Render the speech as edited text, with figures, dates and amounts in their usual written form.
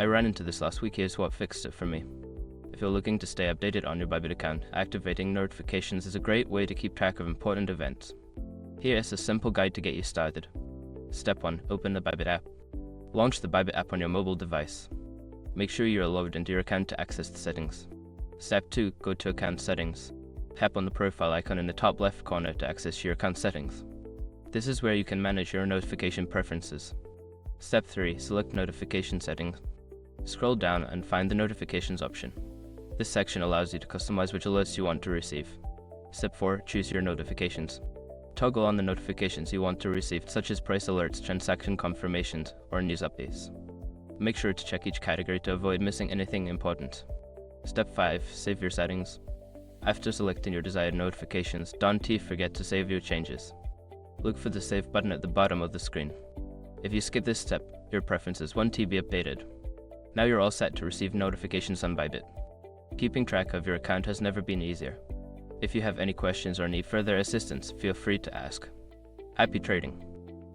I ran into this last week. Here's what fixed it for me. If you're looking to stay updated on your Bybit account, activating notifications is a great way to keep track of important events. Here's a simple guide to get you started. Step 1. Open the Bybit app. Launch the Bybit app on your mobile device. Make sure you are logged into your account to access the settings. Step 2. Go to Account Settings. Tap on the profile icon in the top left corner to access your account settings. This is where you can manage your notification preferences. Step 3. Select Notification Settings. Scroll down and find the Notifications option. This section allows you to customize which alerts you want to receive. Step 4. Choose your notifications. Toggle on the notifications you want to receive, such as price alerts, transaction confirmations, or news updates. Make sure to check each category to avoid missing anything important. Step 5. Save your settings. After selecting your desired notifications, don't forget to save your changes. Look for the Save button at the bottom of the screen. If you skip this step, your preferences won't be updated. Now you're all set to receive notifications on Bybit. Keeping track of your account has never been easier. If you have any questions or need further assistance, feel free to ask. Happy trading!